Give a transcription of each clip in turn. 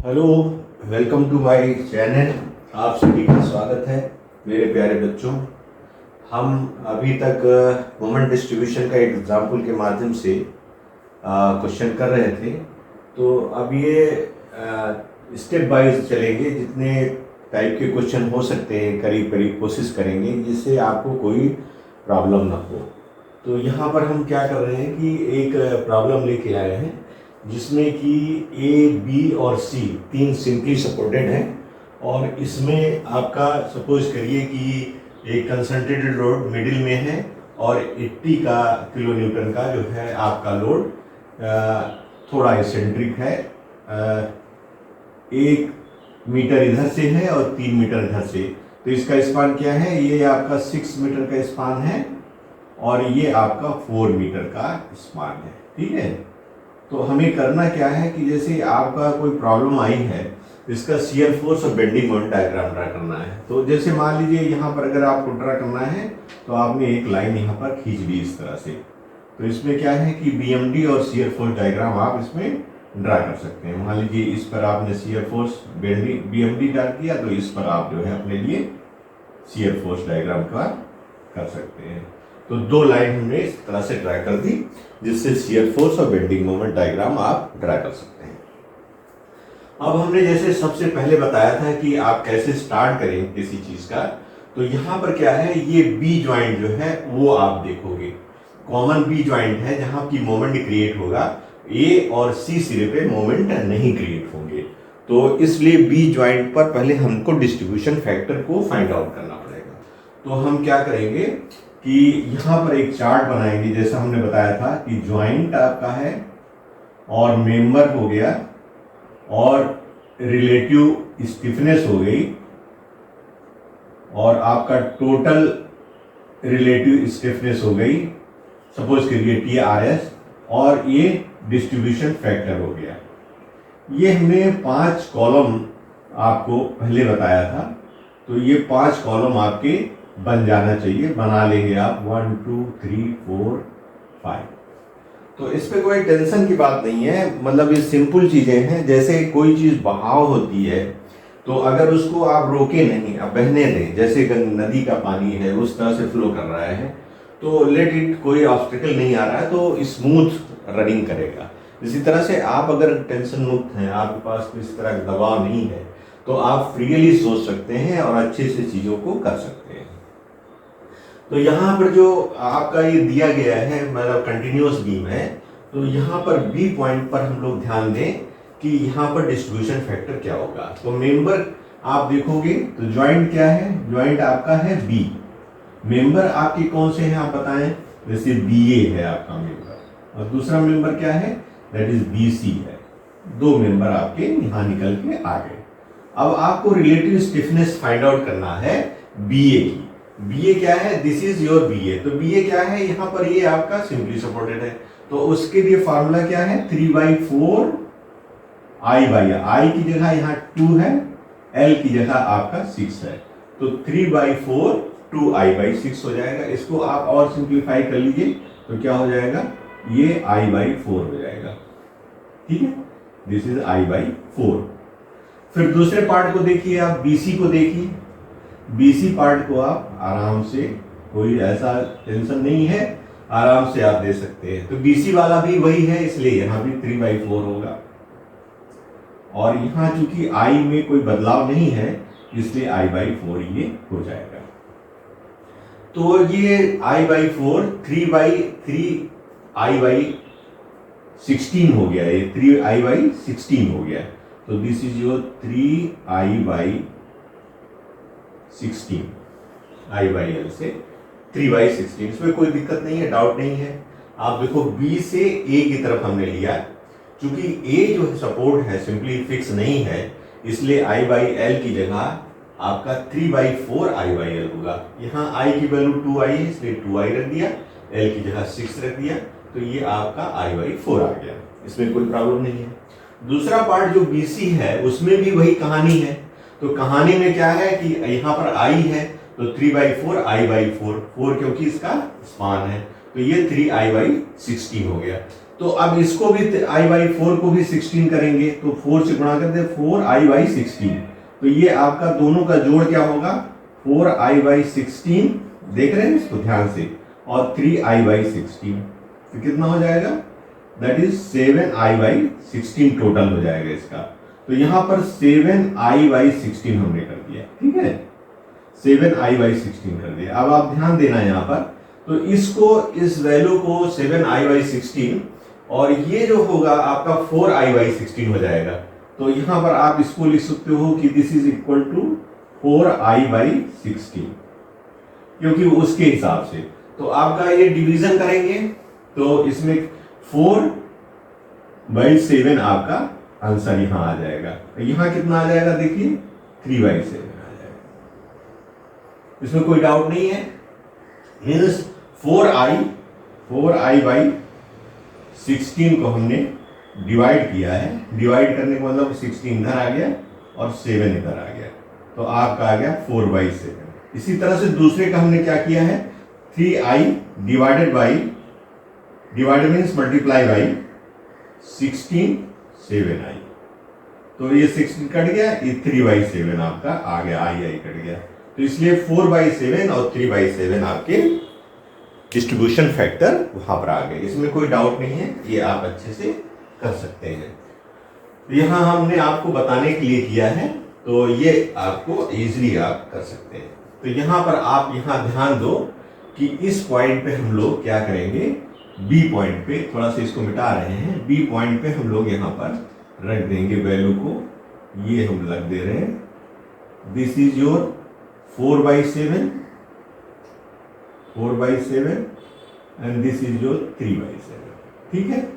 Hello, welcome to my channel. आप सभी का स्वागत है मेरे प्यारे बच्चों। हम अभी तक मोमेंट डिस्ट्रीब्यूशन का एक एग्जाम्पल के माध्यम से क्वेश्चन कर रहे थे। तो अब ये स्टेप वाइज चलेंगे, जितने टाइप के क्वेश्चन हो सकते हैं करीब करीब कोशिश करेंगे जिससे आपको कोई प्रॉब्लम ना हो। तो यहाँ पर हम क्या कर रहे हैं कि एक प्रॉब्लम लेके आए हैं जिसमें कि ए, बी और सी तीन सिंपली सपोर्टेड हैं और इसमें आपका सपोज करिए कि एक कंसंट्रेटेड लोड मिडिल में है और 80 का किलो न्यूटन का जो है आपका लोड थोड़ा एसेंट्रिक है। 1 मीटर इधर से है और 3 मीटर इधर से। तो इसका स्पान क्या है? ये आपका 6 मीटर का स्पान है और ये आपका 4 मीटर का स्पान है। ठीक है, तो हमें करना क्या है कि जैसे आपका कोई प्रॉब्लम आई है, इसका शियर फोर्स और बेंडिंग मोमेंट डायग्राम ड्रा करना है। तो जैसे मान लीजिए यहाँ पर अगर आपको ड्रा करना है तो आपने एक लाइन यहाँ पर खींच दी इस तरह से। तो इसमें क्या है कि बीएमडी और शियर फोर्स डायग्राम आप इसमें ड्रा कर सकते हैं। मान लीजिए इस पर आपने शियर फोर्स बीएमडी ड्रा किया, तो इस पर आप जो है अपने लिए शियर फोर्स डायग्राम का कर सकते हैं। तो 2 लाइन हमने इस तरह से ड्रा कर दी जिससे शियर फोर्स और बेंडिंग मोमेंट डायग्राम आप ड्रा कर सकते हैं। अब हमने जैसे सबसे पहले बताया था कि आप कैसे स्टार्ट करें किसी चीज का, तो यहाँ पर क्या है, ये बी ज्वाइंट जो है वो आप देखोगे कॉमन बी ज्वाइंट है जहां की मोमेंट क्रिएट होगा। ए और सी सिरे पे मोमेंट नहीं क्रिएट होंगे। तो इसलिए बी ज्वाइंट पर पहले हमको डिस्ट्रीब्यूशन फैक्टर को फाइंड आउट करना पड़ेगा। तो हम क्या करेंगे कि यहाँ पर एक चार्ट बनाएंगे, जैसा हमने बताया था कि ज्वाइंट आपका है और मेंबर हो गया और रिलेटिव स्टिफनेस हो गई और आपका टोटल रिलेटिव स्टिफनेस हो गई, सपोज करिए TRS, और ये डिस्ट्रीब्यूशन फैक्टर हो गया। ये हमने 5 कॉलम आपको पहले बताया था। तो ये 5 कॉलम आपके बन जाना चाहिए, बना लेंगे आप 1 2 3 4 5। तो इस पे कोई टेंशन की बात नहीं है, मतलब ये सिंपल चीजें हैं। जैसे कोई चीज बहाव होती है तो अगर उसको आप रोके नहीं, आप बहने दें, जैसे नदी का पानी है उस तरह से फ्लो कर रहा है, तो लेट इट, कोई ऑब्स्टेकल नहीं आ रहा है तो स्मूथ रनिंग करेगा। इसी तरह से आप अगर टेंशन मुक्त हैं, आपके पास किसी तरह का दबाव नहीं है, तो आप फ्रीली सोच सकते हैं और अच्छे से चीजों को कर सकते हैं। तो यहाँ पर जो आपका ये दिया गया है, मतलब कंटिन्यूअस बीम है, तो यहाँ पर बी पॉइंट पर हम लोग ध्यान दें कि यहाँ पर डिस्ट्रीब्यूशन फैक्टर क्या होगा। तो मेंबर आप देखोगे तो ज्वाइंट क्या है, ज्वाइंट आपका है बी। मेंबर आपके कौन से हैं आप बताएं? जैसे BA है आपका मेंबर और दूसरा मेंबर क्या है, दैट इज BC है। 2 मेंबर आपके यहाँ निकल के आ गए। अब आपको रिलेटिव स्टिफनेस फाइंड आउट करना है BA की। BA क्या है? This is your BA। तो BA क्या है, यहाँ पर ये आपका सिंपली सपोर्टेड है, तो उसके लिए फार्मूला क्या है, 3/4 I की जगह यहाँ 2 है, L की जगह आपका 6 है, तो 3/4 2I/6 हो जाएगा। इसको आप और सिंप्लीफाई कर लीजिए तो क्या हो जाएगा, ये I/4 हो जाएगा। ठीक है, दिस इज I/4। फिर दूसरे पार्ट को देखिए, आप BC को देखिए। BC पार्ट को आप आराम से, कोई ऐसा टेंशन नहीं है, आराम से आप दे सकते हैं। तो BC वाला भी वही है, इसलिए यहाँ भी 3/4 होगा और यहाँ चूंकि I में कोई बदलाव नहीं है इसलिए I/4 ये हो जाएगा। तो ये I/4 3/3 I/16 हो गया, ये 3I/16 हो गया। तो this is your 3I/16, I/L से 3/16। इसमें कोई दिक्कत नहीं है, डाउट नहीं है। आप देखो B से A की तरफ हमने लिया, क्योंकि A जो सपोर्ट है सिंपली फिक्स नहीं है, इसलिए I/L की जगह आपका 3/4 I/L होगा। यहाँ I की वैल्यू 2I है इसलिए 2I रख दिया, L की जगह 6 रख दिया, तो ये आपका I/4 आ गया। इसमें कोई प्रॉब्लम नहीं है। दूसरा पार्ट जो BC है उसमें भी वही कहानी है। तो कहानी में क्या है कि यहाँ पर I है तो 3/4 I/4, 4 क्योंकि इसका स्पान है, तो ये 3I/16 हो गया। तो अब इसको भी i/4 को भी 16 करेंगे, तो 4 से गुणा करते 4i/16। तो ये आपका दोनों का जोड़ क्या होगा 4i/16, देख रहे हैं इसको ध्यान से, और 3i/16, तो कितना हो जाएगा दैट इज 7i/16 टोटल हो जाएगा इसका। तो यहां पर 7i/16 हमने कर दिया, ठीक है 7i/16 कर दिया। अब आप ध्यान देना यहां पर, तो इसको इस वैल्यू को 7i/16 और ये जो होगा आपका 4i/16 हो जाएगा। तो यहां पर आप इसको लिख सकते हो कि this is equal to 4i/16, क्योंकि उसके हिसाब से तो आपका ये डिवीजन करेंगे तो इसमें 4/7 आपका आंसर यहां आ जाएगा। तो यहां कितना आ जाएगा देखिए 3/7 आ जाएगा, इसमें कोई डाउट नहीं है। मीन्स 4i/16 को हमने डिवाइड किया है, डिवाइड करने का मतलब 16 इधर आ गया और 7 इधर आ गया, तो आपका आ गया 4/7। इसी तरह से दूसरे का हमने क्या किया है 3i divide means multiply by 16 7i, तो ये 16 कट गया, ये 3/7 आपका आ गया, i कट गया। तो इसलिए 4/7 और 3/7 आपके डिस्ट्रीब्यूशन फैक्टर वहां पर आ गए, इसमें कोई डाउट नहीं है, ये आप अच्छे से कर सकते हैं। तो यहां हमने आपको बताने के लिए किया है, तो ये आपको इजीली आप कर सकते हैं। तो यहां पर आप यहां ध्यान दो कि इस पॉइंट पे हम लोग क्या करेंगे, बी पॉइंट पे थोड़ा सा इसको मिटा रहे हैं, बी पॉइंट पे हम लोग यहां पर रख देंगे वैल्यू को, ये हम रख दे रहे हैं this is your 4/7 and this is your 3/7, ठीक है।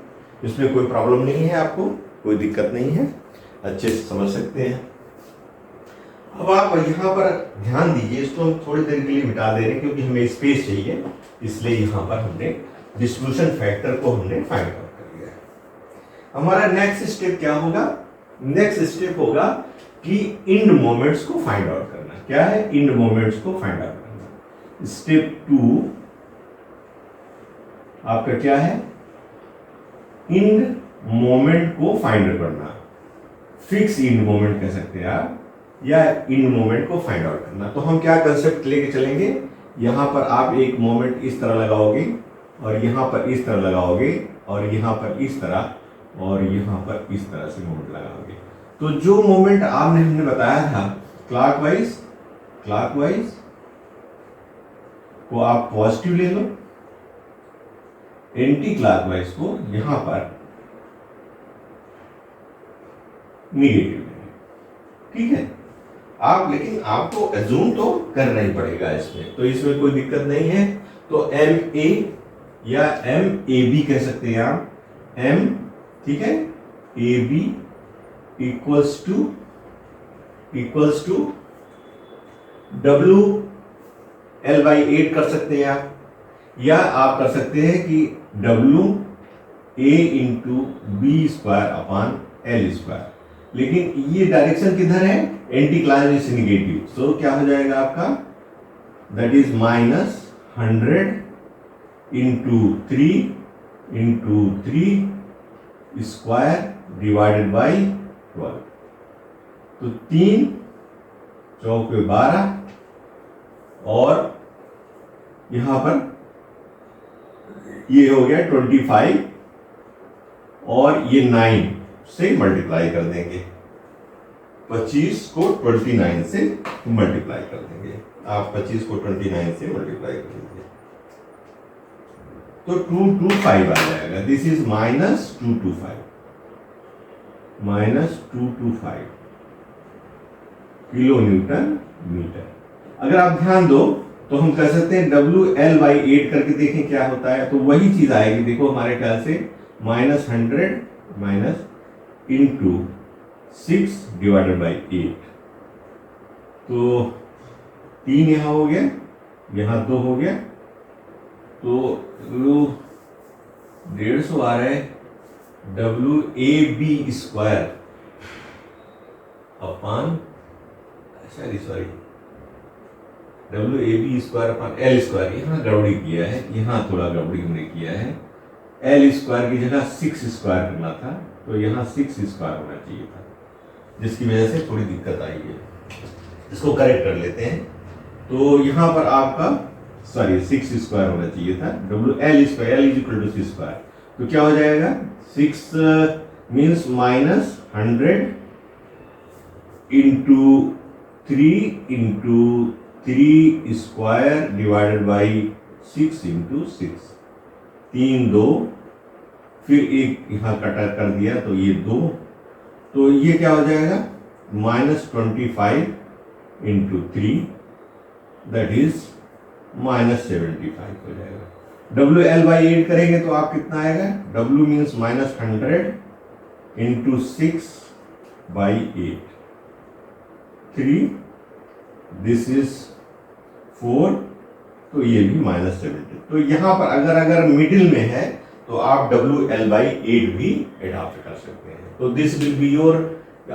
इसमें कोई प्रॉब्लम नहीं है, आपको कोई दिक्कत नहीं है, अच्छे से समझ सकते हैं। अब आप यहाँ पर ध्यान दीजिए, इसको हम थोड़ी देर के लिए मिटा दे रहे हैं क्योंकि हमें स्पेस चाहिए, इसलिए यहाँ पर हमने डिस्ट्रीब्यूशन फैक्टर को हमने फाइंड आउट कर लिया है। हमारा नेक्स्ट स्टेप क्या होगा, नेक्स्ट स्टेप होगा कि इंड मोमेंट्स को फाइंड आउट करना। क्या है, इंड मोमेंट्स को फाइंड आउट करना। स्टेप 2 आपका क्या है, इंड मोमेंट को फाइंड करना, फिक्स इंड मोमेंट कह सकते हैं आप, या इंड मोमेंट को फाइंड आउट करना। तो हम क्या कंसेप्ट लेके चलेंगे, यहां पर आप एक मोमेंट इस तरह लगाओगे और यहां पर इस तरह लगाओगे और यहां पर इस तरह और यहां पर इस तरह से मोमेंट लगाओगे। तो जो मोमेंट आपने हमने बताया था क्लॉकवाइज को आप पॉजिटिव ले लो, एंटी क्लॉकवाइज को यहां पर निगेटिव लेंगे, ठीक है। आप लेकिन आपको एज्यूम तो करना ही पड़ेगा इसमें, तो इसमें कोई दिक्कत नहीं है। तो MA या MAB कह सकते हैं आप, M, ठीक है, AB इक्वल्स टू WL/8 कर सकते हैं आप, या आप कर सकते हैं कि WA/B²/L²। लेकिन ये डायरेक्शन किधर है, एंटी क्लॉकवाइज से निगेटिव, सो क्या हो जाएगा आपका that is -100 × 3 square divided by 12। तो 3 चौके 12 और यहां पर ये हो गया 25 और ये 9 से मल्टीप्लाई कर देंगे, 25 को 29 से मल्टीप्लाई कर देंगे, आप 25 को 29 से मल्टीप्लाई कर देंगे तो 225 आ जाएगा। This is -225 kilonewton metre. अगर आप ध्यान दो तो हम कह सकते हैं WL/8 करके देखें क्या होता है, तो वही चीज आएगी। देखो हमारे ख्याल से -100 × 6 डिवाइडेड बाई 8, तो 3 यहां हो गया, यहां 2 हो गया, तो 150 आ रहा है WAB² / L²। यहाँ गड़बड़ी किया है, यहाँ थोड़ा गड़बड़ी हमने किया है, एल स्क्वायर की जगह 6 स्क्वायर करना था, तो यहाँ 6 स्क्वायर होना चाहिए था, जिसकी वजह से थोड़ी दिक्कत आई है। इसको करेक्ट कर लेते हैं। तो यहाँ पर आपका 6 स्क्वायर होना चाहिए था, W L square, L is equal to C square. तो क्या हो जाएगा, 6 means minus 100 into 3 square divided by 6 into 6, 3 2, फिर एक यहाँ कटा कर दिया तो ये 2, तो ये क्या हो जाएगा -25 इंटू 3, दैट इज -75 हो जाएगा। डब्ल्यू एल बाई 8 करेंगे तो आप कितना आएगा, W means -100 into 6 by 8, 3, this is 4, तो ये भी -70। तो यहाँ पर अगर मिडिल में है तो आप डब्ल्यू एल बाई 8 भी एडॉप्ट कर सकते हैं। तो this will be your,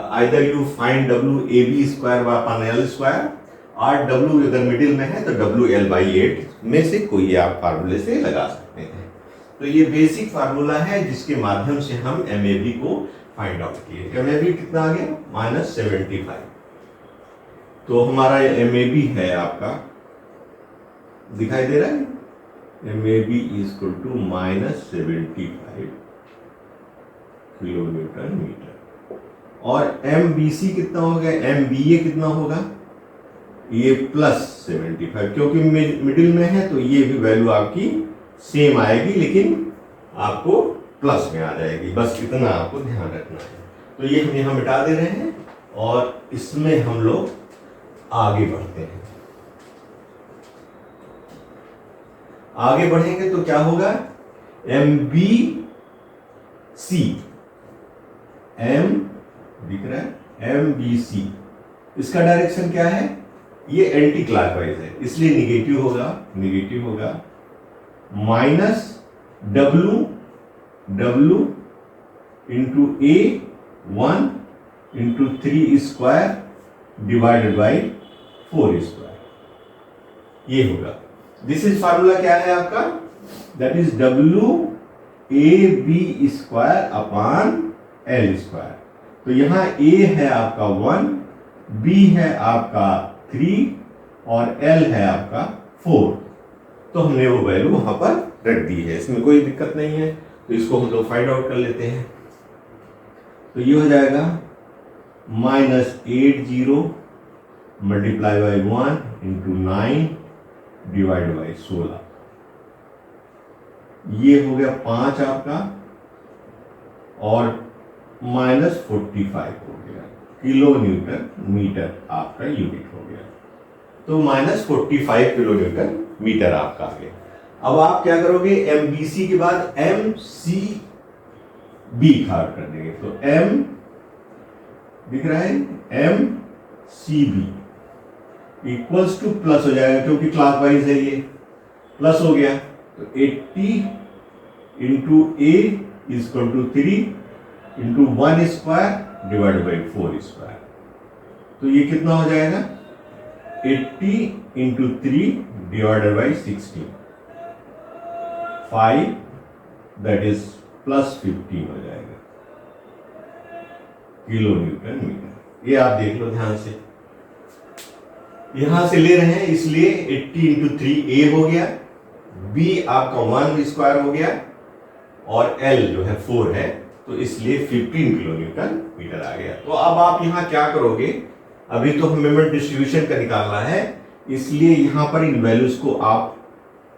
either you find W A B square upon L square, और डब्ल्यू अगर मिडिल में है तो डब्ल्यू एल बाई 8 में से कोई आप फार्मूले से लगा सकते हैं। तो ये बेसिक फार्मूला है जिसके माध्यम से हम एम ए बी को फाइंड आउट किए। एम ए बी कितना आ गया, -75। तो हमारा एम ए बी है आपका, दिखाई दे रहा है, M A B is equal to -75 kilometre metre. और एम बी सी कितना हो गया, एम बी ए कितना होगा, ये +75, क्योंकि मिडिल में है तो ये भी वैल्यू आपकी सेम आएगी, लेकिन आपको प्लस में आ जाएगी, बस इतना आपको ध्यान रखना है। तो ये हम यहाँ मिटा दे रहे हैं और इसमें हम लोग आगे बढ़ते हैं। आगे बढ़ेंगे तो क्या होगा, एम बी सी, एम दिख रहा है, एम बी सी, इसका डायरेक्शन क्या है, ये एंटी क्लॉकवाइज है, इसलिए निगेटिव होगा, minus W into A 1 into 3 square divided by 4 square, ये होगा। दिस इज फार्मूला क्या है आपका, that is W A B square upon L square. तो यहां ए है आपका 1, बी है आपका 3 और एल है आपका 4। तो हमने वो वैल्यू वहां पर रख दी है, इसमें कोई दिक्कत नहीं है। तो इसको हम लोग फाइंड आउट कर लेते हैं। तो ये हो जाएगा -80 multiply by 1 into 9 divide by 16, ये हो गया 5 आपका, और -45 हो गया, किलो न्यूटन मीटर आपका यूनिट हो गया। तो -45 किलो न्यूटन मीटर आपका आ गया। अब आप क्या करोगे, एम बी सी के बाद एम सी बी खाट कर देंगे। तो एम दिख रहा है, M C B equals to plus हो जाएगा, क्योंकि क्लॉकवाइज है, ये प्लस हो गया। तो 80 into A is equal to 3 into 1 square divide by 4 square. तो ये कितना हो जाएगा, 80 into 3 divided by 16, 5, that is +15 हो जाएगा किलो न्यूटन मीटर। ये आप देख लो ध्यान से, यहां से ले रहे हैं इसलिए 80 इंटू 3 ए हो गया, बी आपका 1 स्क्वायर हो गया, और एल जो है 4 है, तो इसलिए 15 किलो न्यूटन मीटर आ गया। तो अब आप यहां क्या करोगे, अभी तो हमें डिस्ट्रीब्यूशन का निकालना है, इसलिए यहां पर इन वैल्यूज को आप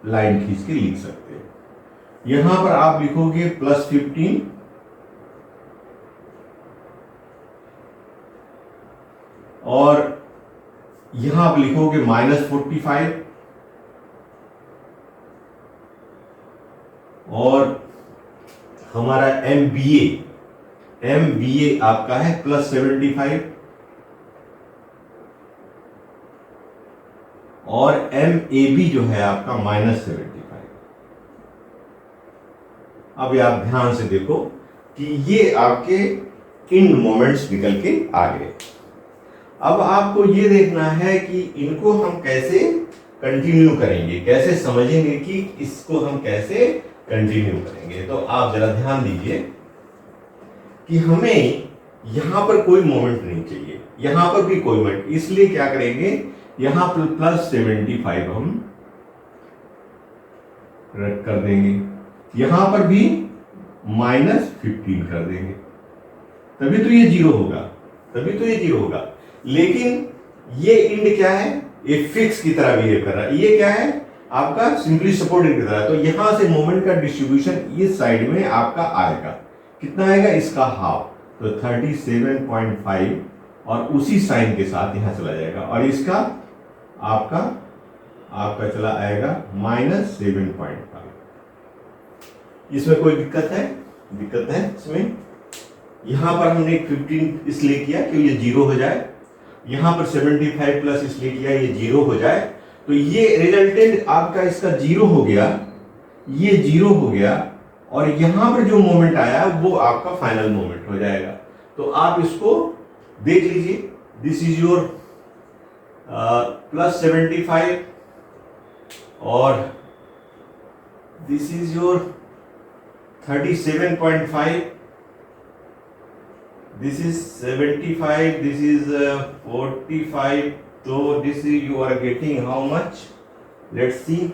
लाइन खींच के लिख सकते हैं। यहां पर आप लिखोगे +15 और यहां आप लिखोगे -45, और हमारा एम बी ए आपका है +75, और एम ए बी जो है आपका -75। अब आप ध्यान से देखो कि ये आपके इन मोमेंट्स निकल के आ गए। अब आपको ये देखना है कि इनको हम कैसे कंटिन्यू करेंगे, कैसे समझेंगे कि इसको हम कैसे कंटिन्यू करेंगे। तो आप जरा ध्यान दीजिए कि हमें यहां पर कोई मोमेंट नहीं चाहिए, यहां पर भी कोई मोमेंट, इसलिए क्या करेंगे, यहां पर +75 हम रख कर देंगे, यहां पर भी -15 कर देंगे, तभी तो ये जीरो होगा, तभी तो ये जीरो होगा। लेकिन ये इंड क्या है, ये फिक्स की तरह बिहेव कर रहा है, ये क्या है आपका सिंपली सपोर्टेड की तरह। तो यहां से मोमेंट का डिस्ट्रीब्यूशन इस साइड में आपका आएगा, कितना आएगा, इसका हाफ, तो 37.5 और उसी साइन के साथ यहां चला जाएगा, और इसका आपका चला आएगा -7.5। इसमें कोई दिक्कत है, दिक्कत है इसमें। यहां पर हमने 15 इसलिए किया कि ये जीरो हो जाए, यहां पर 75 प्लस इसलिए किया ये जीरो हो जाए, तो ये रिजल्टेंट आपका इसका जीरो हो गया, ये जीरो हो गया, और यहां पर जो मोमेंट आया वो आपका फाइनल मोमेंट हो जाएगा। तो आप इसको देख लीजिए, दिस इज योर +75 और this is your 37.5, this is 75, this is 45, so this is you are getting how much, let's see,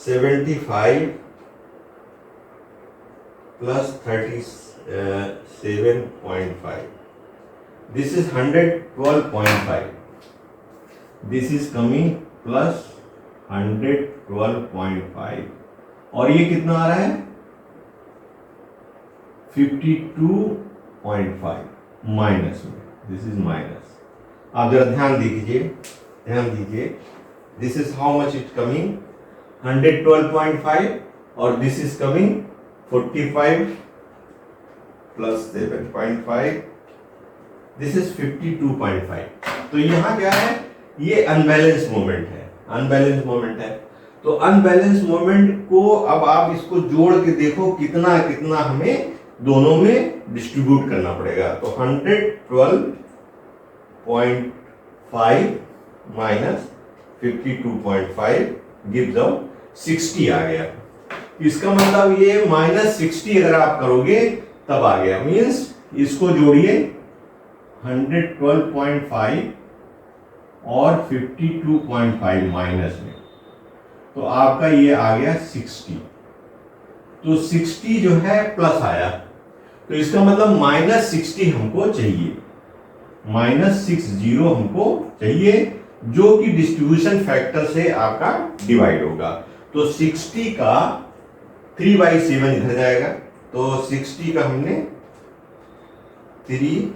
75 plus 37.5, this is 112.5, this is coming plus 112.5, और ये कितना आ रहा है 52.5 माइनस में, दिस इज माइनस। आप जरा ध्यान दीजिए, ध्यान दीजिए, this is how much it coming 112.5 और this is coming 45 plus 7.5, this is 52.5। तो यहां क्या है, ये अनबैलेंस मोमेंट है, अनबैलेंस मोमेंट है। तो अनबैलेंस मोमेंट को अब आप इसको जोड़ के देखो कितना कितना हमें दोनों में डिस्ट्रीब्यूट करना पड़ेगा। तो 112.5 माइनस 52.5 गिव्स आउट 60 आ गया। इसका मतलब ये -60 अगर आप करोगे तब आ गया, मीन्स इसको जोड़िए 112.5 और 52.5 माइनस में, तो आपका ये आ गया 60। तो 60 जो है प्लस आया, तो इसका मतलब -60 हमको चाहिए, -60 हमको चाहिए, जो कि डिस्ट्रीब्यूशन फैक्टर से आपका डिवाइड होगा। तो 60 का 3/7 इधर जाएगा, तो 60 का हमने 3,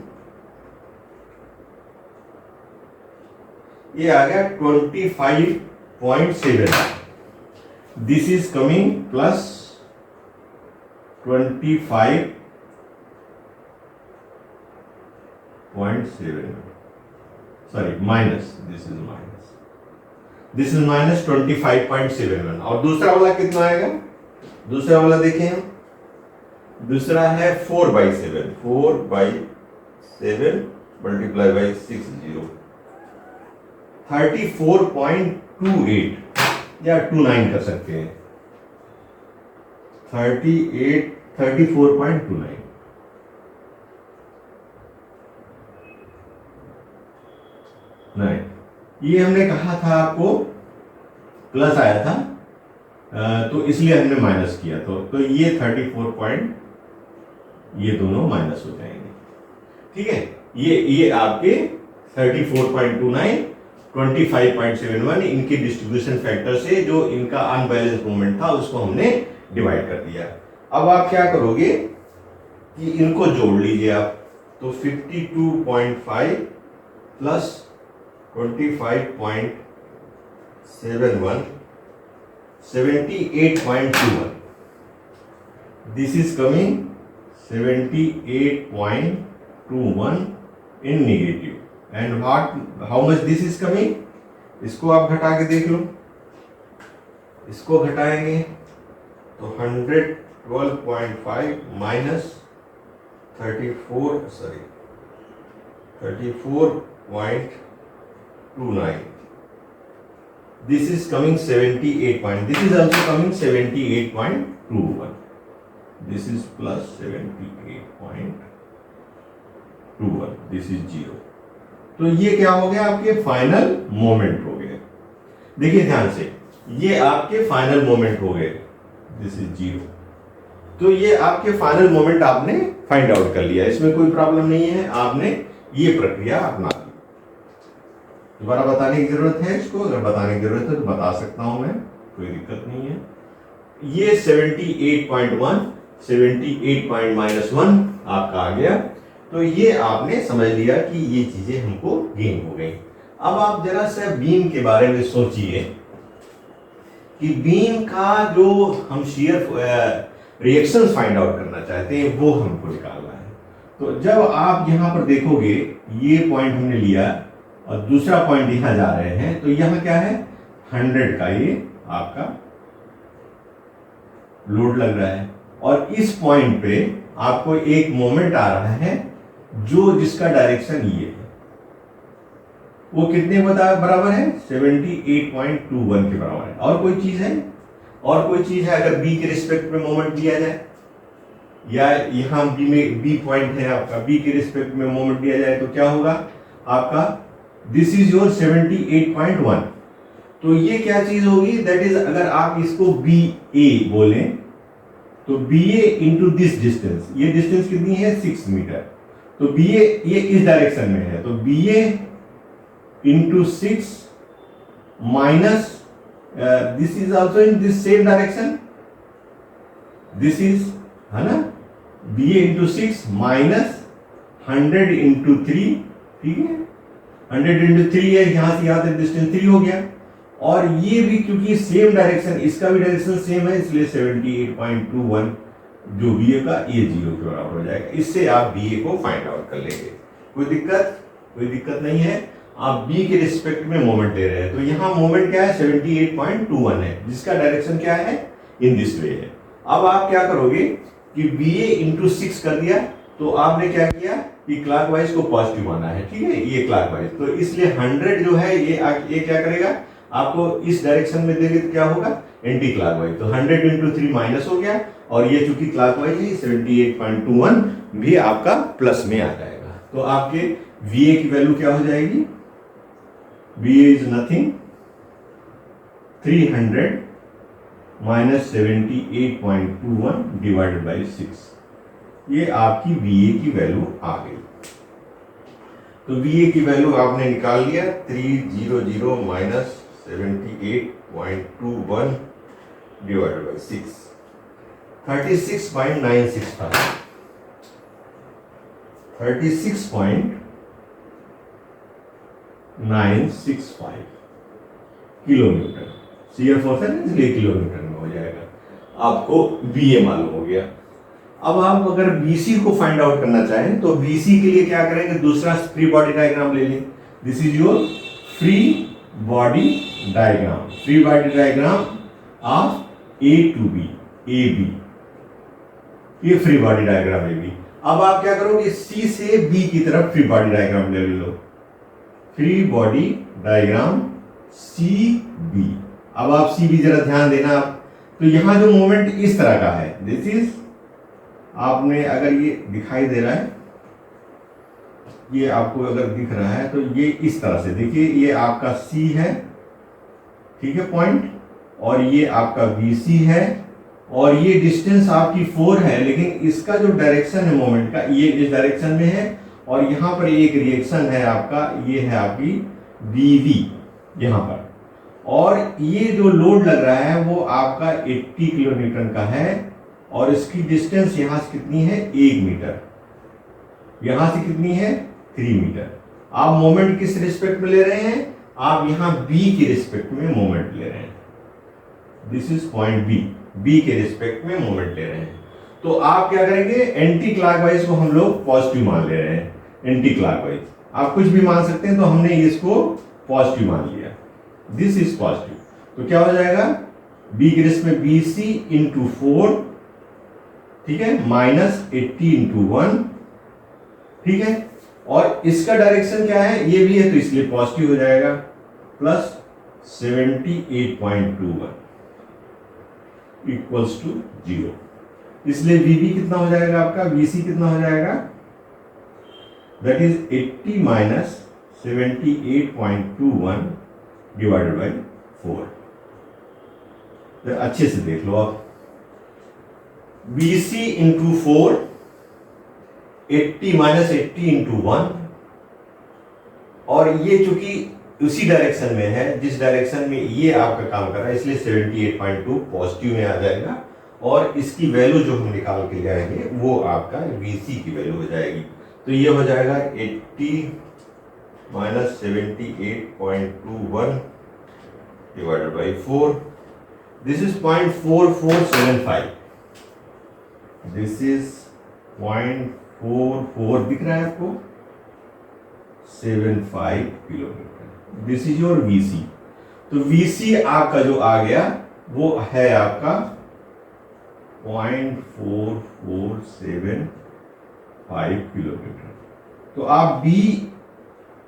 ये आ गया 25.7, this is coming plus 25.7, sorry minus, this is minus 25.71। और दूसरा वाला कितना आएगा, दूसरा वाला देखें हम, दूसरा है 4/7, 4/7 मल्टीप्लाई बाई 60, 34.28 या 29 कर सकते हैं, 34.29। नहीं, ये हमने कहा था आपको प्लस आया था, तो इसलिए हमने माइनस किया, तो ये 34 ये दोनों माइनस हो जाएंगे, ठीक है। ये आपके 34.29, 25.71 इनके डिस्ट्रीब्यूशन फैक्टर से जो इनका अनबैलेंस मोमेंट था उसको हमने डिवाइड कर दिया। अब आप क्या करोगे कि इनको जोड़ लीजिए आप, तो 52.5 plus 25.71 78.21, this is coming 78.21 in negative, and how much this is coming, इसको आप घटा के देख लो, इसको घटाएंगे तो 112.5 minus 34.29, This is coming 78 point. This is also coming 78.21. This is plus 78.21. This is 0. तो ये क्या हो गया? आपके फाइनल मोमेंट हो गए। देखिए ध्यान से, ये आपके फाइनल मोमेंट हो गए। This is 0। तो ये आपके फाइनल मोमेंट आपने फाइंड आउट कर लिया, इसमें कोई प्रॉब्लम नहीं है, आपने ये प्रक्रिया अपना ली। दोबारा बताने की जरूरत है इसको? अगर बताने की जरूरत है तो बता सकता हूं मैं, कोई दिक्कत नहीं है। ये 78.1 78 आपका आ गया। तो ये आपने समझ लिया कि ये चीजें हमको गेन हो गई। अब आप जरा सा बीम के बारे में सोचिए कि बीम का जो हम शियर रिएक्शन फाइंड आउट करना चाहते हैं वो हमको निकालना है। तो जब आप यहां पर देखोगे, ये पॉइंट हमने लिया और दूसरा पॉइंट यहां जा रहे हैं, तो यहां क्या है? 100 का ये आपका लोड लग रहा है और इस पॉइंट पे आपको एक मोमेंट आ रहा है जो जिसका डायरेक्शन ये है। वो कितने बराबर है? 78.21 के बराबर है। और कोई चीज है? और कोई चीज है? अगर बी के रिस्पेक्ट में मोमेंट दिया जाए, या यहां बी में बी पॉइंट है आपका, बी के रिस्पेक्ट में मोमेंट दिया जाए तो क्या होगा आपका? This is your 78.1। तो ये क्या चीज होगी? दैट इज, अगर आप इसको बी ए बोले तो B A into this distance, ये डिस्टेंस कितनी है? 6 मीटर। तो बी ए ये इस डायरेक्शन में है, तो B A into 6 minus this is also in this same direction, this is, है ना, B A into 6 minus 100 into 3, ठीक है, 100 इंटू 3 है, यहां से यहां तक डिस्टेंस 3 हो गया। और ये भी क्योंकि सेम डायरेक्शन, इसका भी डायरेक्शन सेम है, इसलिए 78.21 जो बी ए का, ये 0 के बराबर हो जाएगा। इससे आप बी ए को फाइंड आउट कर लेंगे। कोई दिक्कत? कोई दिक्कत नहीं है। आप बी के रिस्पेक्ट में मोमेंट ले रहे हैं, तो यहां मोमेंट क्या है? 78.21 है, जिसका डायरेक्शन क्या है? इन दिस वे है। अब आप क्या करोगे कि बी ए इंटू 6 कर दिया, तो आपने क्या किया कि क्लॉकवाइज को पॉजिटिव माना है, ठीक है, ये क्लॉकवाइज। तो इसलिए 100 जो है ये क्या करेगा? आपको इस डायरेक्शन में देंगे तो क्या होगा? Anti clockwise. तो 100 इंटू 3 माइनस हो गया, और ये चूंकि क्लॉकवाइज है 78.21 भी आपका प्लस में आ जाएगा। तो आपके वी ए की वैल्यू क्या हो जाएगी? V A is nothing, 300 minus 78.21 divided by 6। ये आपकी वी ए की वैल्यू आ गई। तो वी ए की वैल्यू आपने निकाल लिया, 300 minus 78.21 divided by 6, 36.965 36.965 kilometre shear force है, इसलिए किलोमीटर में हो जाएगा। आपको बी ए मालूम हो गया। अब आप अगर बीसी को फाइंड आउट करना चाहें तो बीसी के लिए क्या करेंगे? दूसरा फ्री बॉडी डायग्राम ले लें। This is your free body diagram, free body diagram of A to B, A B, ये फ्री बॉडी डायग्राम है बी। अब आप क्या करोगे? सी से बी की तरफ फ्री बॉडी डायग्राम ले लो, free body diagram C B. अब आप सी बी जरा ध्यान देना आप, तो यहां जो मोमेंट इस तरह का है, दिस इज, आपने अगर ये दिखाई दे रहा है, ये आपको अगर दिख रहा है तो ये इस तरह से देखिए, ये आपका सी है, ठीक है, पॉइंट, और ये आपका बी सी है, और ये डिस्टेंस आपकी 4 है, लेकिन इसका जो डायरेक्शन है मोमेंट का, ये इस डायरेक्शन में है, और यहां पर एक रिएक्शन है आपका, ये है आपकी बीवी यहां पर, और ये जो लोड लग रहा है वो आपका 80 किलोन्यूटन का है, और इसकी डिस्टेंस यहां से कितनी है? 1 मीटर, यहां से कितनी है? 3 मीटर। आप मोमेंट किस रिस्पेक्ट में ले रहे हैं? आप यहां बी के रिस्पेक्ट में मोमेंट ले रहे हैं। This is point B, B के रिस्पेक्ट में मोमेंट ले रहे हैं। तो आप क्या करेंगे? एंटी क्लॉकवाइज को हम लोग पॉजिटिव मान ले रहे हैं, एंटी क्लॉकवाइज आप कुछ भी मान सकते हैं, तो हमने इसको पॉजिटिव मान लिया, दिस इज पॉजिटिव। तो क्या हो जाएगा? बी के रिस्पेक्ट में बी सी इंटू 4, ठीक है, माइनस 80 इंटू 1, ठीक है, और इसका डायरेक्शन क्या है? ये भी है, तो इसलिए पॉजिटिव हो जाएगा, प्लस 78.21 इक्वल्स टू 0। इसलिए VB कितना हो जाएगा आपका, VC कितना हो जाएगा, that is 80 minus 78.21 divided by 4। तो अच्छे से देख लो आप, BC इंटू 4, 80 माइनस 80 इंटू 1, और ये चूंकि उसी डायरेक्शन में है जिस डायरेक्शन में ये आपका काम कर रहा है, इसलिए 78.2 पॉजिटिव में आ जाएगा, और इसकी वैल्यू जो हम निकाल के ले आएंगे वो आपका VC की वैल्यू हो जाएगी। तो ये हो जाएगा 80 minus 78.21 divided by 4, this is 0.4475, this is 0.44 दिख रहा है आपको, 75 kilometre, this is your VC। तो VC आपका जो आ गया वो है आपका 0.4475 किलोमीटर। तो आप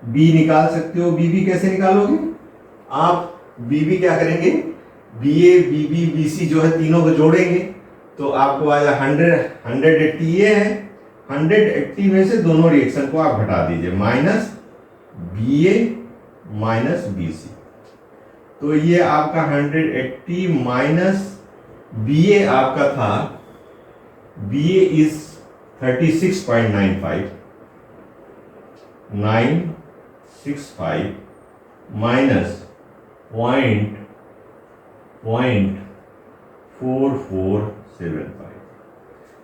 B निकाल सकते हो। BB कैसे निकालोगे आप, BB क्या करेंगे, BA BB BC जो है तीनों को जोड़ेंगे, तो आपको आया 180 ये है, 180 में से दोनों रिएक्शन को आप घटा दीजिए, माइनस BA माइनस BC। तो ये आपका 180 माइनस BA आपका था, BA इज 36.95 माइनस 0.4475,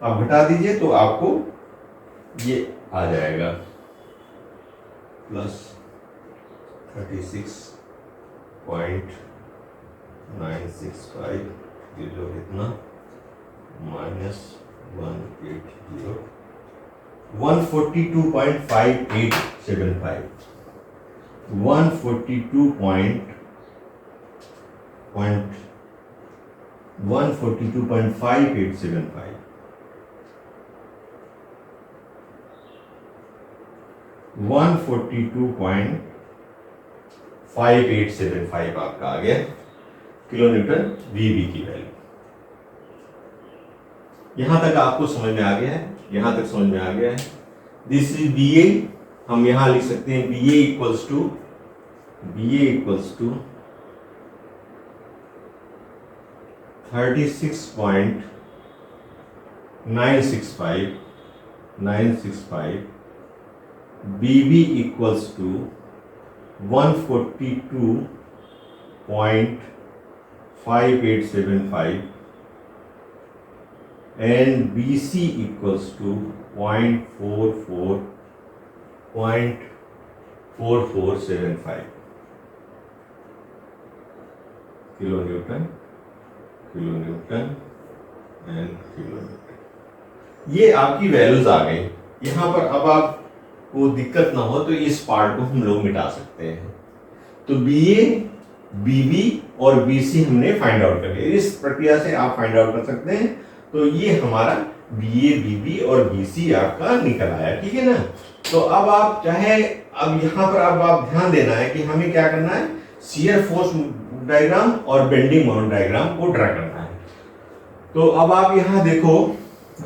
आप घटा दीजिए तो आपको ये आ जाएगा प्लस 36.965, ये जो इतना माइनस 180, 142.5875, 142.5875, 142.5875 आपका आ गया किलोमीटर VB की वैल्यू। यहां तक आपको समझ में आ गया है, यहां तक समझ में आ गया है। दिस इज BA, हम यहां लिख सकते हैं BA equals to 36.965, BB equals to 142.5875 and BC equals to 0.4475 kilonewton and kilometre. ये आपकी वैल्यूज आ गई। यहां पर अब आपको दिक्कत ना हो तो इस पार्ट को हम लोग मिटा सकते हैं। तो BA, BB और BC हमने फाइंड आउट कर लिया। इस प्रक्रिया से आप फाइंड आउट कर सकते हैं। तो ये हमारा BA, BB और BC आपका निकल आया, ठीक है ना। तो अब आप चाहे, अब यहां पर अब आप ध्यान देना है कि हमें क्या करना है, शियर फोर्स डायग्राम और बेंडिंग मोमेंट डायग्राम को ड्रा करना है। तो अब आप यहां देखो,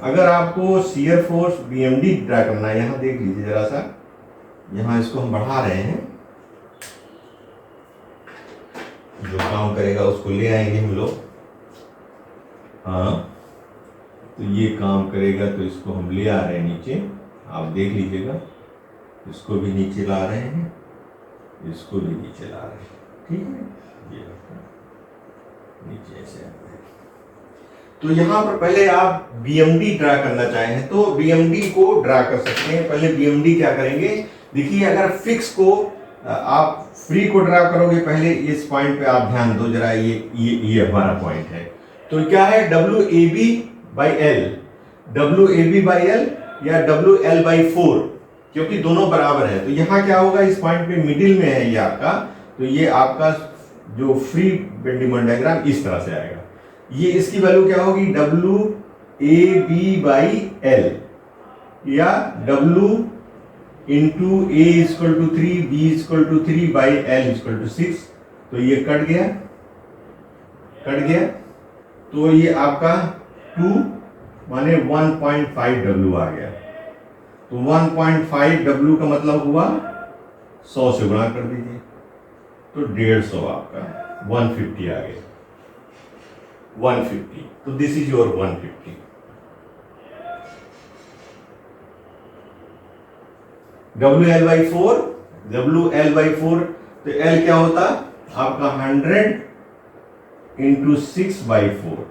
अगर आपको शियर फोर्स BMD ड्रा करना है, यहां देख लीजिए जरा सा, यहां इसको हम बढ़ा रहे हैं, जो काम करेगा उसको ले आएंगे हम लोग। हाँ, तो ये काम करेगा तो इसको हम ले आ रहे हैं नीचे, आप देख लीजिएगा, इसको भी नीचे ला रहे हैं, इसको भी नीचे ला रहे हैं, ठीक है। ये नीचे ऐसे आता है। तो यहां पर पहले आप BMD ड्रा करना चाहें तो BMD को ड्रा कर सकते हैं। पहले BMD क्या करेंगे, देखिए, अगर फिक्स को आप फ्री को ड्रा करोगे, पहले इस पॉइंट पे आप ध्यान दो जरा, ये हमारा पॉइंट है। तो क्या है, WAB/L, WAB/L या WL/4, क्योंकि दोनों बराबर है। तो यहाँ क्या होगा, इस पॉइंट पे मिडिल में है ये आपका, तो ये आपका जो फ्री बेंडिंग मोमेंट डायग्राम इस तरह से आएगा। ये इसकी वैल्यू क्या होगी, WAB/L या W into A = 3, B = 3 by L = 6, तो ये कट गया, तो ये आपका 2 माने 1.5 W आ गया। तो 1.5 W का मतलब हुआ 100 से गुणा कर दीजिए, तो 150 आपका 150 आ गया, 150। तो this is your 150। WL/4, WL/4, तो L क्या होता आपका 100 इंटू 6/4,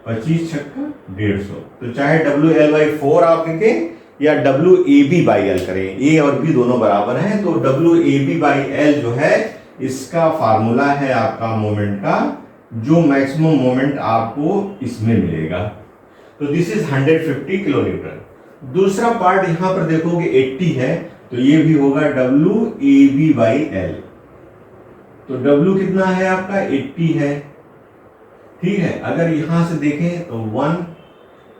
25 छक्का 150। तो चाहे WL/4 आप लिखें या WAB/L करें, A और B दोनों बराबर हैं, तो WAB/L जो है इसका फार्मूला है आपका मोमेंट का, जो मैक्सिमम मोमेंट आपको इसमें मिलेगा। तो दिस इज 150 किलो न्यूटन। दूसरा पार्ट यहां पर देखोगे 80 है, तो ये भी होगा WAB/L। तो W कितना है आपका 80 है, ठीक है। अगर यहां से देखें तो 1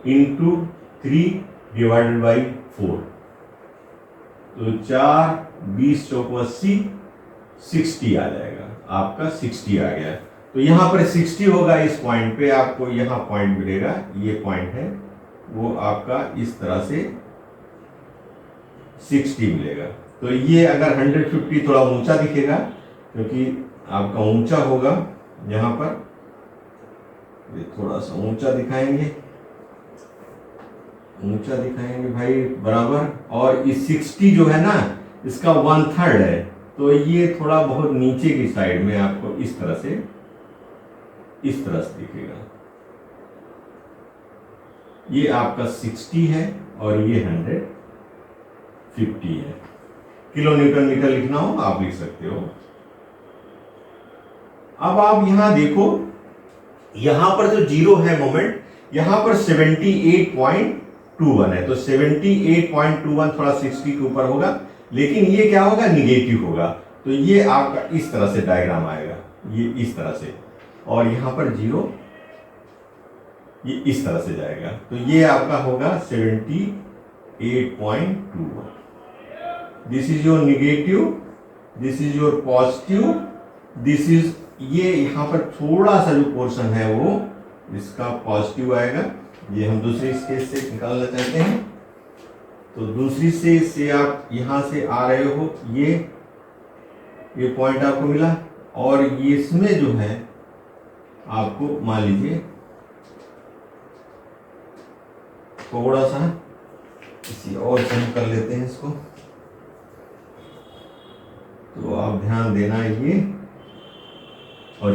इंटू 3 डिवाइडेड बाई 4, तो 4 20 चौको 80, 60 आ जाएगा आपका, 60 आ गया। तो यहां पर 60 होगा, इस पॉइंट पे आपको यहां पॉइंट मिलेगा, ये पॉइंट है वो आपका इस तरह से 60 मिलेगा। तो ये अगर 150 थोड़ा ऊंचा दिखेगा, क्योंकि आपका ऊंचा होगा यहां पर, ये थोड़ा सा ऊंचा दिखाएंगे भाई बराबर। और इस 60 जो है ना, इसका 1/3 है, तो ये थोड़ा बहुत नीचे की साइड में आपको इस तरह से दिखेगा। ये आपका 60 है और ये 150 है। किलो न्यूटन मीटर लिखना हो आप लिख सकते हो। अब आप यहां देखो, यहां पर जो जीरो है मोमेंट, यहां पर 78.21 है, तो 78.21 थोड़ा 60 के ऊपर होगा, लेकिन ये क्या होगा, निगेटिव होगा। तो ये आपका इस तरह से डायग्राम आएगा, ये इस तरह से, और यहां पर जीरो ये इस तरह से जाएगा। तो ये आपका होगा 78.21। This is your negative, this is your positive, this is, ये यहां पर थोड़ा सा जो पोर्शन है वो इसका पॉजिटिव आएगा। ये हम दूसरी स्केच से निकालना चाहते हैं, तो दूसरी से आप यहां से आ रहे हो, ये पॉइंट आपको मिला, और ये इसमें जो है आपको मान लीजिए थोड़ा सा इसी और से हम कर लेते हैं इसको, तो आप ध्यान देना, ये और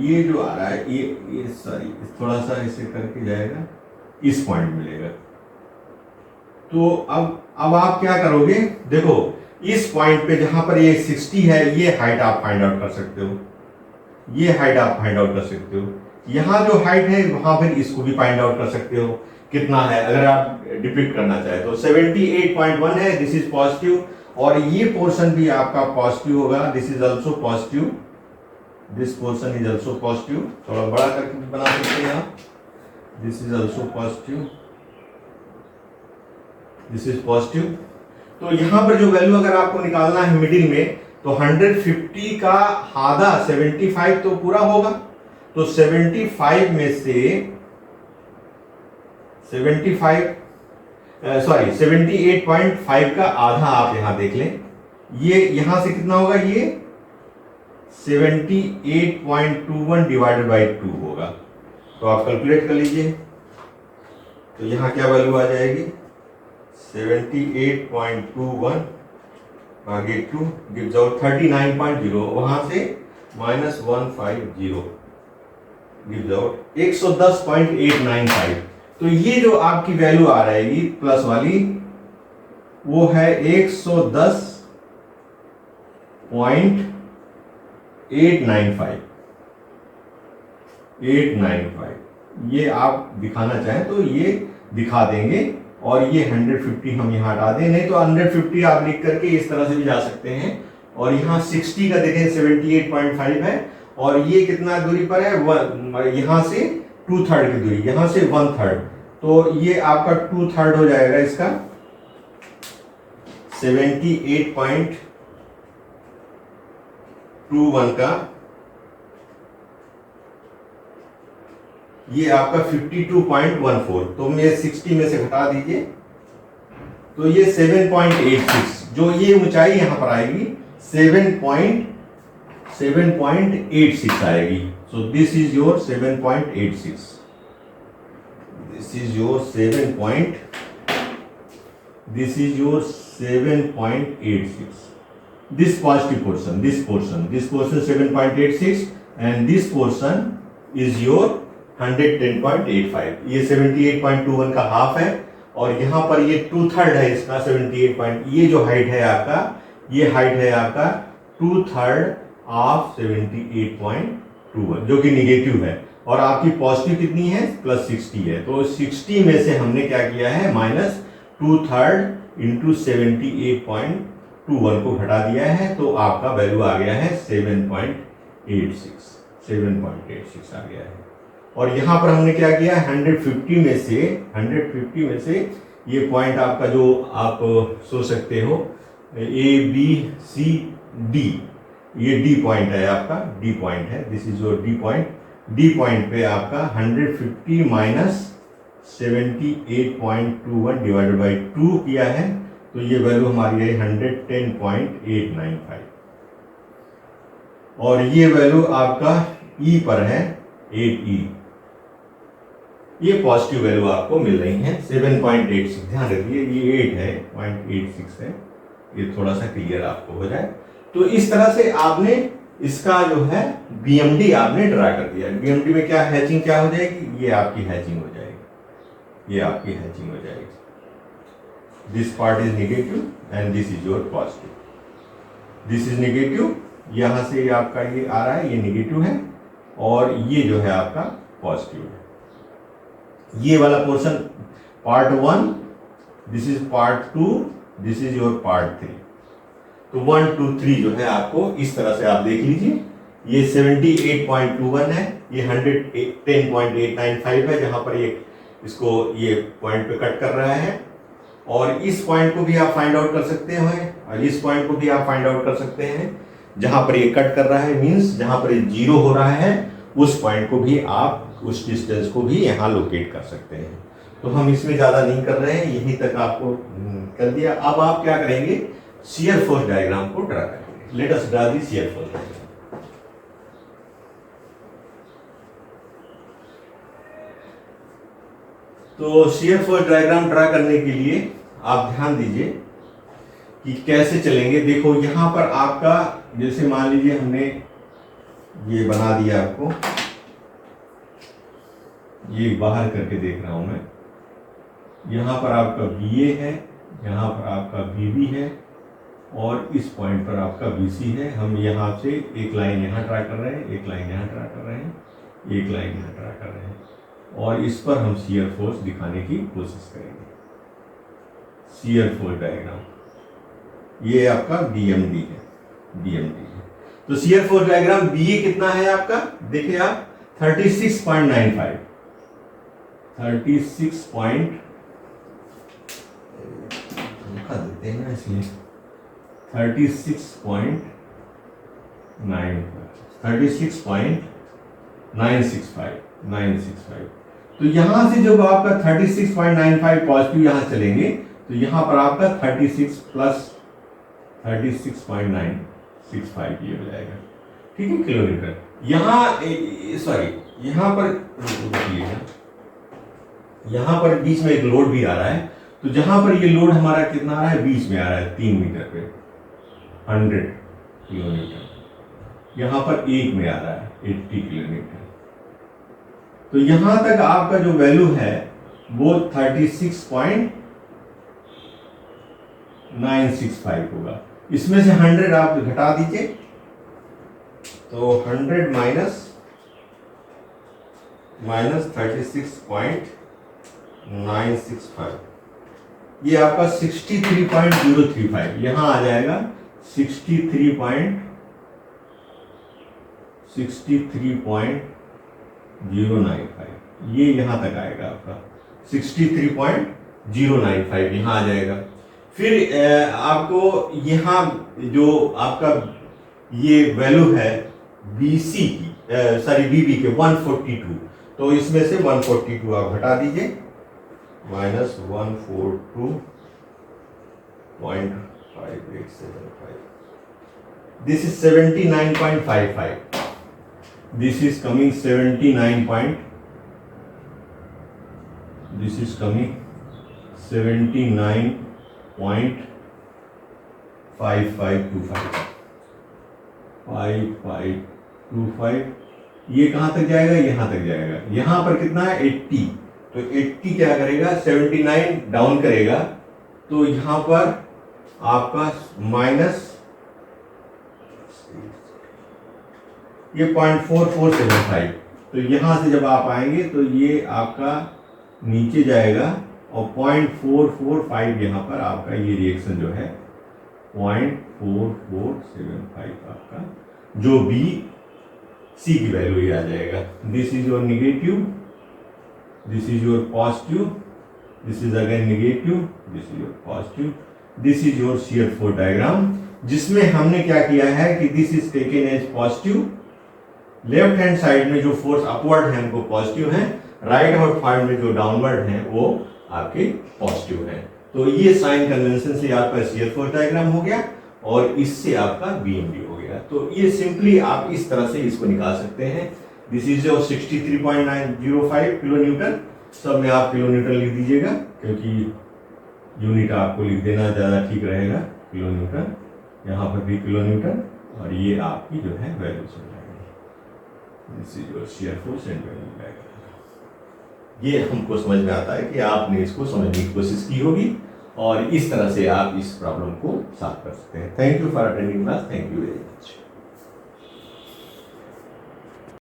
ये जो आ रहा है, ये सॉरी थोड़ा सा इसे करके जाएगा, इस पॉइंट मिलेगा। तो अब आप क्या करोगे, देखो इस पॉइंट पे जहां पर ये 60 है, ये हाइट आप फाइंड आउट कर सकते हो, यहां जो हाइट है वहां फिर इसको भी फाइंड आउट कर सकते हो कितना है, अगर आप डिपिक्ट करना चाहे तो। 78.1 है, दिस इज पॉजिटिव, और ये पोर्शन भी आपका पॉजिटिव होगा, this is also positive, this portion is also positive, थोड़ा बड़ा करके बना सकते हैं आप, this is also positive, this is positive. तो यहां पर जो वैल्यू अगर आपको निकालना है मिडिल में, तो 150 का आधा 75 तो पूरा होगा, तो 75 में से 78.5 का आधा आप यहां देख लें, ये यहां से कितना होगा, ये 78.21 डिवाइडेड बाई 2 होगा। तो आप कैलकुलेट कर लीजिए, तो यहां क्या वैल्यू आ जाएगी, 78.21 भागे 2 गिव्स आउट 39.0, वहां से -150 गिव्स आउट 110.895। तो ये जो आपकी वैल्यू आ रहेगी प्लस वाली, वो है 110.895। ये आप दिखाना चाहें तो ये दिखा देंगे, और ये 150 हम यहाँ हटा दें, नहीं तो 150 आप लिख करके इस तरह से भी जा सकते हैं। और यहाँ 60 का देखें 78.5 है, और ये कितना दूरी पर है, यहाँ से 2/3 की दूरी, यहाँ से 1/3, तो ये आपका 2/3 हो जाएगा इसका, 78.5 7.21 का ये आपका 52.14, तो मैं 60 में से घटा दीजिए, तो ये 7.86, जो ये ऊंचाई यहां पर आएगी 7.86 आएगी। So this is your 7.86, this is your 7.86, this positive portion, this portion 7.86 and this portion is your 110.85, ये 78.21 का हाफ है, और यहां पर ये 2/3 है इसका 78. ये जो हाइट है आपका, ये हाइट है आपका 2/3 ऑफ 78.21, जो कि निगेटिव है, और आपकी पॉजिटिव कितनी है, +60 है। तो 60 में से हमने क्या किया है, -2/3 इंटू 78.21 को घटा दिया है, तो आपका वैल्यू आ गया है 7.86 आ गया है। और यहां पर हमने क्या किया, 150 में से ये पॉइंट आपका जो आप सोच सकते हो ABCD, ये D पॉइंट है आपका, D पॉइंट है, this is your D point. D point पे आपका 150 माइनस 78.21 डिवाइडेड बाई 2 किया है, तो ये वैल्यू हमारी है 110.895, और ये वैल्यू आपका E पर है 8E, ये पॉजिटिव वैल्यू आपको मिल रही है 7.86। ध्यान रखिए ये 8 है, 0.86 है, ये थोड़ा सा क्लियर आपको हो जाए। तो इस तरह से आपने इसका जो है BMD आपने ड्रा कर दिया। BMD में क्या हैचिंग क्या हो जाएगी, ये आपकी हैचिंग हो जाएगी, ये आपकी हैचिंग हो जाएगी। This part is negative and this is your positive, this is negative, यहां से आपका ये आ रहा है, ये नेगेटिव है, और ये जो है आपका पॉजिटिव है। ये वाला portion part 1, this is part 2, this is your part 3। तो 1 2 3 जो है आपको इस तरह से आप देख लीजिए, ये 78.21 है, ये 110.895 है, जहां पर ये इसको ये पॉइंट पे कट कर रहा है, और इस पॉइंट को भी आप फाइंड आउट कर सकते हैं, और इस पॉइंट को भी आप फाइंड आउट कर सकते हैं। जहां पर ये कट कर रहा है मींस जहां पर ये 0 हो रहा है, उस पॉइंट को भी आप, उस डिस्टेंस को भी यहां लोकेट कर सकते हैं। तो हम इसमें ज्यादा नहीं कर रहे हैं, यहीं तक आपको कर दिया। अब आप क्या करेंगे, शियर फोर्स डायग्राम को ड्रा करेंगे। लेट अस ड्रा दी शियर फोर्स डायग्राम। तो शियर फोर्स डायग्राम ड्रा करने के लिए आप ध्यान दीजिए कि कैसे चलेंगे। देखो यहां पर आपका, जैसे मान लीजिए हमने ये बना दिया, आपको ये बाहर करके देख रहा हूं मैं, यहां पर आपका BA है, यहां पर आपका BB है, और इस पॉइंट पर आपका BC है। हम यहां से एक लाइन यहां ड्रा कर रहे हैं, एक लाइन यहां ड्रा कर रहे हैं, एक लाइन यहां ड्रा कर रहे हैं, और इस पर हम शियर फोर्स दिखाने की कोशिश करेंगे। शियर फोर्स डायग्राम, ये आपका BMD है, BMD है। तो शियर फोर्स डायग्राम BA कितना है आपका, देखिए आप 36.95, 36.95, देते हैं ना इसलिए 36.965। तो यहां से जब आपका 36.95 पॉजिटिव यहां चलेंगे, तो यहां पर आपका 36 प्लस 36.965 ये हो जाएगा, ठीक है, किलोमीटर। यहां सॉरी, यहां पर यहां पर बीच में एक लोड भी आ रहा है, तो जहां पर ये लोड हमारा कितना आ रहा है, बीच में आ रहा है 3 मीटर पे 100 किलोमीटर, यहां पर 1 में आ रहा है 80 किलोमीटर। तो यहां तक आपका जो वैल्यू है वो 36.965 होगा। इसमें से 100 आप घटा दीजिए, तो 100 माइनस 36.965, ये आपका 63.035 यहां आ जाएगा, 63.095 ये यहां तक आएगा आपका, 63.095 यहां आ जाएगा। फिर आपको यहां जो आपका ये वैल्यू है BC की, सॉरी BB के 142, तो इसमें से 142 आप हटा दीजिए, -142.5875, this is 79.55, this is coming 5525, ये कहां तक जाएगा, यहां तक जाएगा। यहां पर कितना है 80, तो 80 क्या करेगा 79 डाउन करेगा, तो यहां पर आपका माइनस ये 0.4475, तो यहां से जब आप आएंगे तो ये आपका नीचे जाएगा और 0.445 यहां पर आपका ये रिएक्शन जो है 0.4475 आपका जो BC की वैल्यू ये आ जाएगा। This is your negative, this is your positive, this is again negative, this is your positive, this is your shear force diagram, जिसमें हमने क्या किया है कि this is taken as positive, left hand side में जो फोर्स अपवर्ड है उनको पॉजिटिव है, राइट हैंड साइड में जो डाउनवर्ड है वो आपके पॉजिटिव है। तो ये साइन कन्वेंशन से आपका शियर फोर्स डायग्राम हो गया और इससे आपका BMD हो गया। तो ये सिंपली आप इस तरह से इसको निकाल सकते हैं। This is your 63.905 kilo Newton, सब में आप किलो न्यूटन लिख दीजिएगा क्योंकि यूनिट आपको लिख देना ज़्यादा ठीक रहेगा, किलो न्यूटन, यहाँ पर भी किलो न्यूटन, और ये आपकी जो है वैल्यूज हो जाएगी। This is your shear force and bending diagram. ये हमको समझ में आता है कि आपने इसको समझने की कोशिश की होगी और इस तरह से आप इस प्रॉब्लम को सॉल्व कर सकते हैं। Thank you for attending class, thank you very much.